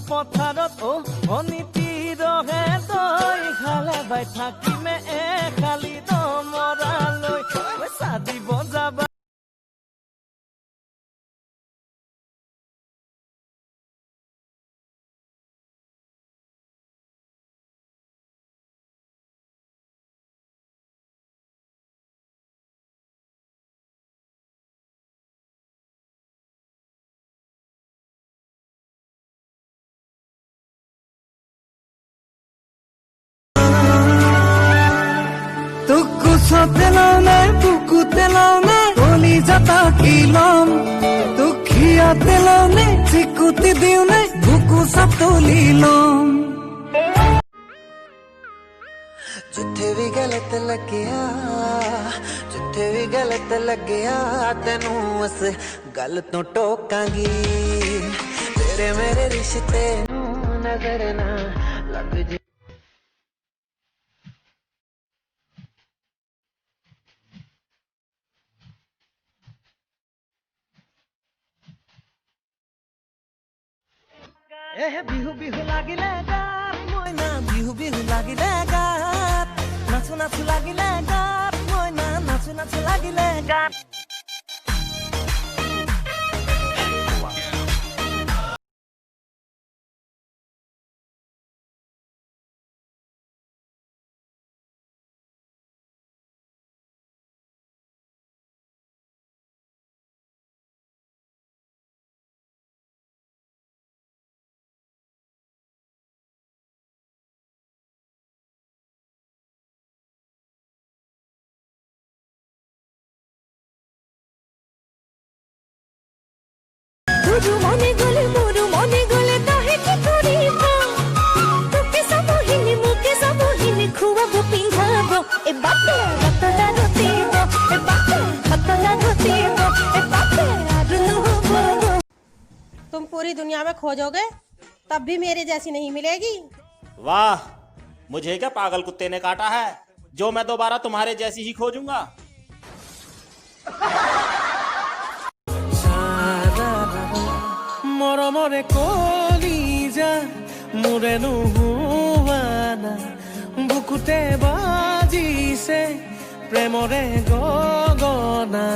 পথাৰত অনিতি ৰহে দৈ খালে বাই থাকিমে খালি দমৰালৈ চাদিব যাবা তেলানে বুকু তেলানে কলি যাতা কিলম দুখিয়া তেলানে চিকুতি দিউনে বুকু সাতলি লম ਜਿੱਥੇ ਵੀ ਗਲਤ ਲੱਗਿਆ ਜਿੱਥੇ ਵੀ ਗਲਤ ਲੱਗਿਆ ਤੈਨੂੰ ਉਸ ਗੱਲ ਤੋਂ ਟੋਕਾਂਗੀ ਤੇਰੇ ਮੇਰੇ ਰਿਸ਼ਤੇ ਨੂੰ ਨਜ਼ਰ ਨਾ ਲੱਗ ਜੇ বিহু বিহু লাগিলে গাত মইনা বিহু বিহু লাগিলে গাত নাচো নাচো লাগিলে গাত মইনা নাচো নাচো লাগিলে গাত মনে গলে মোর মনে গলে তাহে কি করিব তোকে সমহিনী মুকে সমহিনী খুয়াবো পিন্ধাবো এ বাপে রতনা রতিব এ বাপে রতনা রতিব এ বাপे আরুন হবো तुम पूरी दुनिया में खोजोगे तब भी मेरे जैसी नहीं मिलेगी। वाह, मुझे क्या पागल कुत्ते ने काटा है जो मैं दोबारा तुम्हारे जैसी ही खोजूंगा। মৰমৰে কলিজা মোৰে নোহোৱানা বুকুতে বাজিছে প্ৰেমৰে গগনা